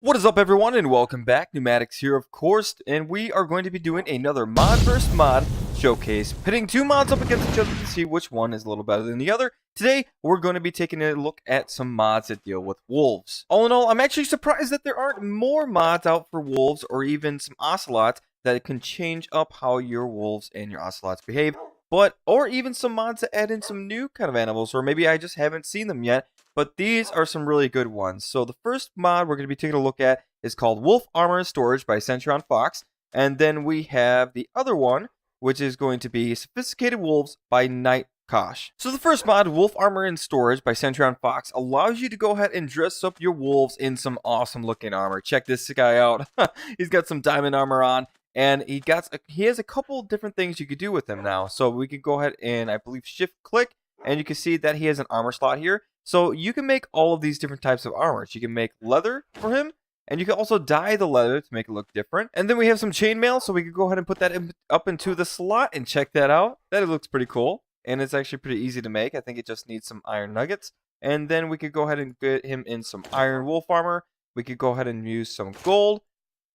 What is up, everyone, and welcome back. Neumatix here, of course, and we are going to be doing another mod versus mod showcase, pitting two mods up against each other to see which one is a little better than the other. Today, we're going to be taking a look at some mods that deal with wolves. All in all, I'm actually surprised that there aren't more mods out for wolves or even some ocelots that can change up how your wolves and your ocelots behave. Or even some mods that add in some new kind of animals, or maybe I just haven't seen them yet. But these are some really good ones. So the first mod we're going to be taking a look at is called Wolf Armor and Storage by Centurion Fox. And then we have the other one, which is going to be Sophisticated Wolves by Neumatix. So the first mod, Wolf Armor and Storage by Centurion Fox, allows you to go ahead and dress up your wolves in some awesome looking armor. Check this guy out. He's got some diamond armor on. And he has a couple different things you could do with him now. So we could go ahead and, I believe, shift click. And you can see that he has an armor slot here. So you can make all of these different types of armors. You can make leather for him, and you can also dye the leather to make it look different. And then we have some chainmail, so we can go ahead and put that up into the slot and check that out. That looks pretty cool, and it's actually pretty easy to make. I think it just needs some iron nuggets. And then we could go ahead and get him in some iron wolf armor. We could go ahead and use some gold,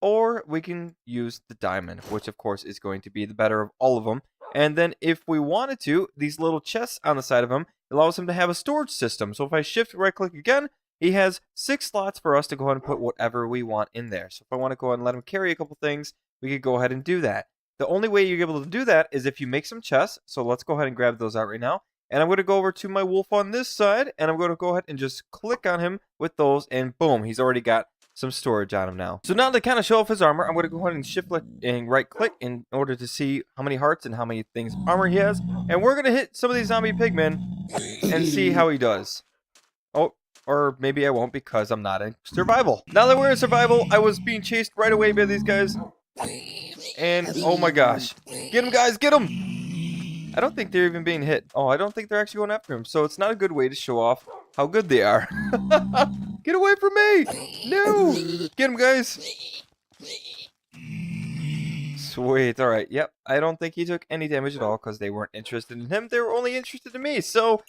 or we can use the diamond, which of course is going to be the better of all of them. And then if we wanted to, these little chests on the side of him allows him to have a storage system. So if I shift right click again, he has 6 slots for us to go ahead and put whatever we want in there. So if I want to go ahead and let him carry a couple things, we could go ahead and do that. The only way you're able to do that is if you make some chests. So let's go ahead and grab those out right now. And I'm going to go over to my wolf on this side, and I'm going to go ahead and just click on him with those, and boom, he's already got some storage on him now. So now to kind of show off his armor, I'm going to go ahead and shift click and right click in order to see how many hearts and how many things armor he has. And we're going to hit some of these zombie pigmen and see how he does. Oh, or maybe I won't because I'm not in survival. Now that we're in survival, I was being chased right away by these guys. And oh my gosh. Get him, guys, get him! I don't think they're even being hit. Oh, I don't think they're actually going after him. So it's not a good way to show off how good they are. Get away from me! No! Get him, guys! Sweet. Alright, yep. I don't think he took any damage at all because they weren't interested in him. They were only interested in me. So,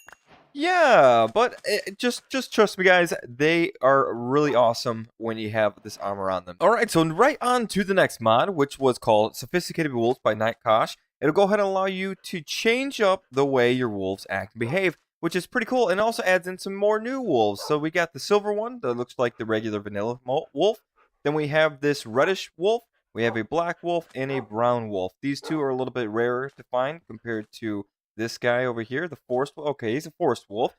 yeah. But just trust me, guys. They are really awesome when you have this armor on them. Alright, so right on to the next mod, which was called Sophisticated Wolves by Neumatix. It'll go ahead and allow you to change up the way your wolves act and behave, which is pretty cool, and also adds in some more new wolves. So we got the silver one that looks like the regular vanilla wolf. Then we have this reddish wolf. We have a black wolf and a brown wolf. These two are a little bit rarer to find compared to this guy over here, the forest wolf. Okay, he's a forest wolf.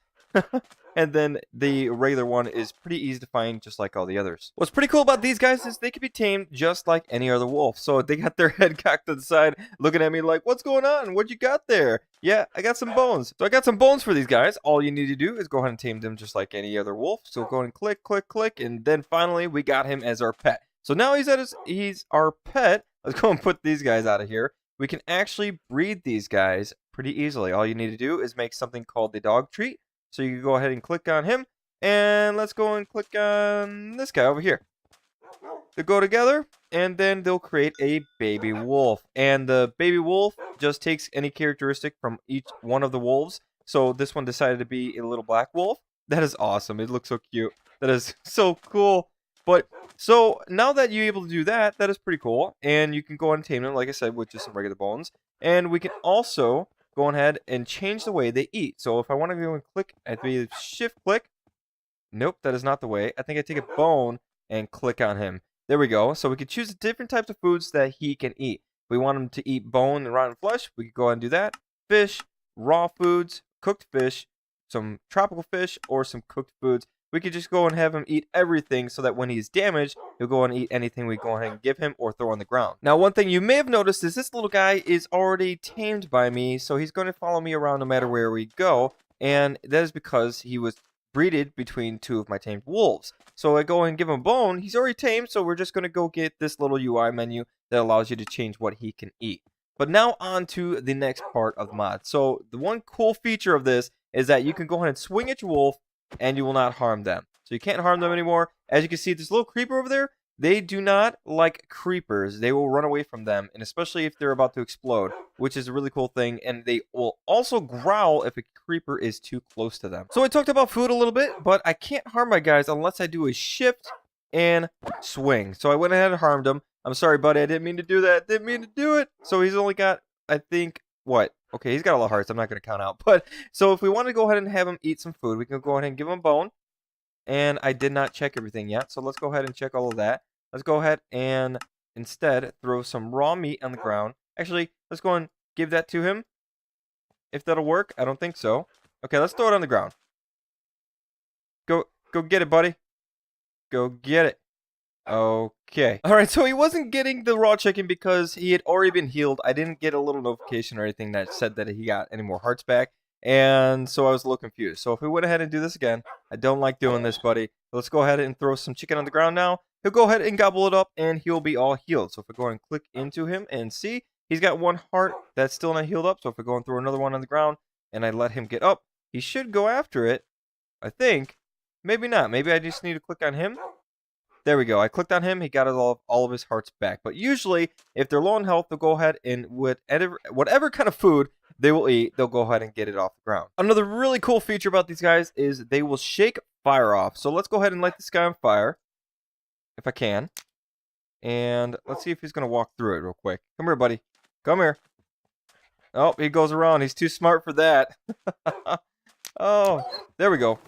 And then the regular one is pretty easy to find, just like all the others. What's pretty cool about these guys is they can be tamed just like any other wolf. So they got their head cocked to the side, looking at me like, what's going on? What you got there? Yeah, I got some bones. So I got some bones for these guys. All you need to do is go ahead and tame them just like any other wolf. So go ahead and click, click, click. And then finally, we got him as our pet. So now he's our pet. Let's go and put these guys out of here. We can actually breed these guys pretty easily. All you need to do is make something called the dog treat. So you can go ahead and click on him, and let's go and click on this guy over here. They'll go together, and then they'll create a baby wolf. And the baby wolf just takes any characteristic from each one of the wolves. So this one decided to be a little black wolf. That is awesome. It looks so cute. That is so cool. But so now that you're able to do that, that is pretty cool. And you can go and tame them, like I said, with just some regular bones. And we can also go ahead and change the way they eat. So if I want to go and click, I'd be shift click. Nope, that is not the way. I think I take a bone and click on him. There we go. So we can choose the different types of foods that he can eat. If we want him to eat bone and rotten flesh, we can go ahead and do that. Fish, raw foods, cooked fish, some tropical fish, or some cooked foods. We could just go and have him eat everything so that when he's damaged, he'll go and eat anything we go ahead and give him or throw on the ground. Now, one thing you may have noticed is this little guy is already tamed by me, so he's going to follow me around no matter where we go, and that is because he was breeded between two of my tamed wolves. So I go and give him a bone. He's already tamed, so we're just going to go get this little UI menu that allows you to change what he can eat. But now on to the next part of the mod. So the one cool feature of this is that you can go ahead and swing at your wolf, and you will not harm them. So you can't harm them anymore. As you can see, this little creeper over there, they do not like creepers. They will run away from them, and especially if they're about to explode, which is a really cool thing. And they will also growl if a creeper is too close to them. So I talked about food a little bit, but I can't harm my guys unless I do a shift and swing. So I went ahead and harmed him. I'm sorry, buddy. I didn't mean to do that. Didn't mean to do it. So he's only got, I think, what? Okay, he's got a lot of hearts. I'm not going to count out. But so if we want to go ahead and have him eat some food, we can go ahead and give him a bone. And I did not check everything yet. So let's go ahead and check all of that. Let's go ahead and instead throw some raw meat on the ground. Actually, let's go and give that to him. If that'll work. I don't think so. Okay, let's throw it on the ground. Go get it, buddy. Go get it. Okay. Alright, so he wasn't getting the raw chicken because he had already been healed. I didn't get a little notification or anything that said that he got any more hearts back. And so I was a little confused. So if we went ahead and do this again, I don't like doing this, buddy. Let's go ahead and throw some chicken on the ground now. He'll go ahead and gobble it up and he'll be all healed. So if we go and click into him and see, he's got one heart that's still not healed up. So if we go and throw another one on the ground and I let him get up, he should go after it. I think. Maybe not. Maybe I just need to click on him. There we go. I clicked on him. He got all of his hearts back. But usually, if they're low on health, they'll go ahead and whatever kind of food they will eat, they'll go ahead and get it off the ground. Another really cool feature about these guys is they will shake fire off. So let's go ahead and light this guy on fire, if I can. And let's see if he's going to walk through it real quick. Come here, buddy. Come here. Oh, he goes around. He's too smart for that. Oh, there we go.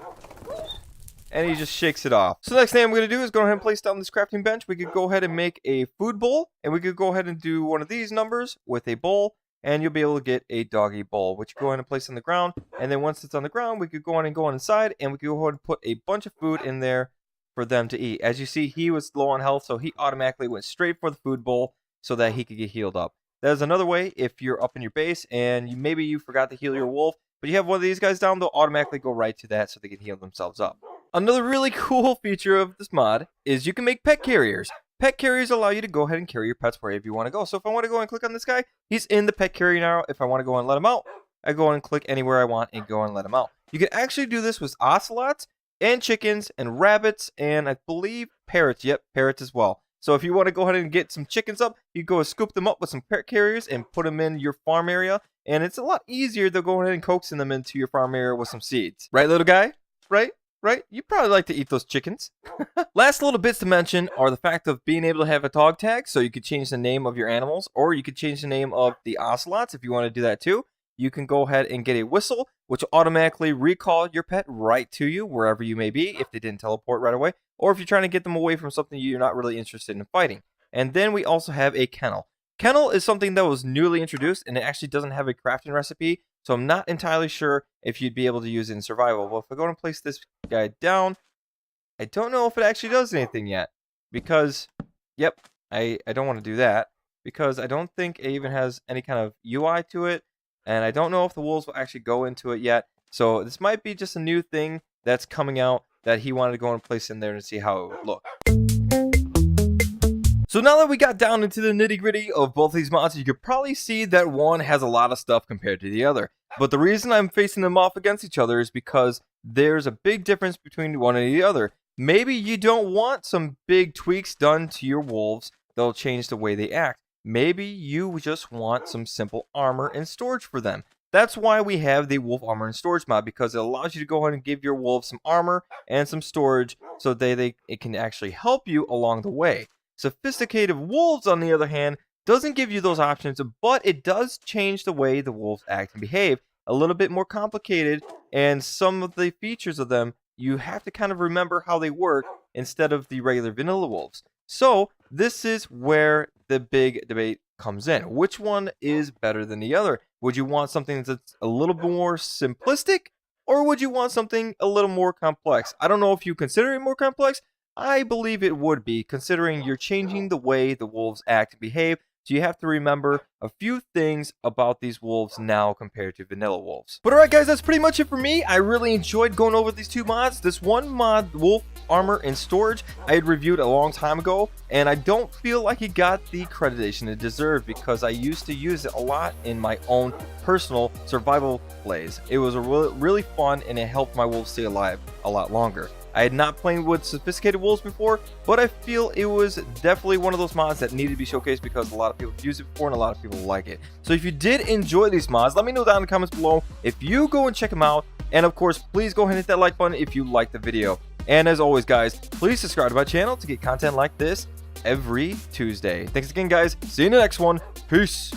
And he just shakes it off. So the next thing I'm going to do is go ahead and place down this crafting bench. We could go ahead and make a food bowl. And we could go ahead and do one of these numbers with a bowl. And you'll be able to get a doggy bowl, which you go ahead and place on the ground. And then once it's on the ground, we could go on and go on inside. And we could go ahead and put a bunch of food in there for them to eat. As you see, he was low on health, so he automatically went straight for the food bowl so that he could get healed up. There's another way if you're up in your base and maybe you forgot to heal your wolf, but you have one of these guys down, they'll automatically go right to that so they can heal themselves up. Another really cool feature of this mod is you can make pet carriers. Pet carriers allow you to go ahead and carry your pets wherever you want to go. So if I want to go and click on this guy, he's in the pet carrier now. If I want to go and let him out, I go and click anywhere I want and go and let him out. You can actually do this with ocelots and chickens and rabbits and I believe parrots. Yep, parrots as well. So if you want to go ahead and get some chickens up, you go and scoop them up with some pet carriers and put them in your farm area. And it's a lot easier to go ahead and coaxing them into your farm area with some seeds. Right, little guy? Right? You probably like to eat those chickens. Last little bits to mention are the fact of being able to have a dog tag. So you could change the name of your animals or you could change the name of the ocelots if you want to do that too. You can go ahead and get a whistle, which will automatically recall your pet right to you wherever you may be if they didn't teleport right away. Or if you're trying to get them away from something you're not really interested in fighting. And then we also have a kennel. Kennel is something that was newly introduced and it actually doesn't have a crafting recipe. So I'm not entirely sure if you'd be able to use it in survival. Well, if I go and place this guy down, I don't know if it actually does anything yet. Because, yep, I don't want to do that. Because I don't think it even has any kind of UI to it. And I don't know if the wolves will actually go into it yet. So this might be just a new thing that's coming out that he wanted to go and place in there and see how it would look. So now that we got down into the nitty gritty of both these mods, you could probably see that one has a lot of stuff compared to the other. But the reason I'm facing them off against each other is because there's a big difference between one and the other. Maybe you don't want some big tweaks done to your wolves that'll change the way they act. Maybe you just want some simple armor and storage for them. That's why we have the wolf armor and storage mod, because it allows you to go ahead and give your wolves some armor and some storage so it can actually help you along the way. Sophisticated wolves, on the other hand, doesn't give you those options, but it does change the way the wolves act and behave. A little bit more complicated, and some of the features of them, you have to kind of remember how they work instead of the regular vanilla wolves. So this is where the big debate comes in. Which one is better than the other? Would you want something that's a little bit more simplistic, or would you want something a little more complex? I don't know if you consider it more complex. I believe it would be, considering you're changing the way the wolves act and behave. So you have to remember a few things about these wolves now compared to vanilla wolves. But alright guys, that's pretty much it for me. I really enjoyed going over these two mods. This one mod, wolf armor and storage, I had reviewed a long time ago, and I don't feel like it got the accreditation it deserved because I used to use it a lot in my own personal survival plays. It was really fun, and it helped my wolves stay alive a lot longer. I had not played with sophisticated wolves before, but I feel it was definitely one of those mods that needed to be showcased because a lot of people have used it before and a lot of people like it. So if you did enjoy these mods, let me know down in the comments below if you go and check them out. And of course, please go ahead and hit that like button if you liked the video. And as always, guys, please subscribe to my channel to get content like this every Tuesday. Thanks again, guys. See you in the next one. Peace.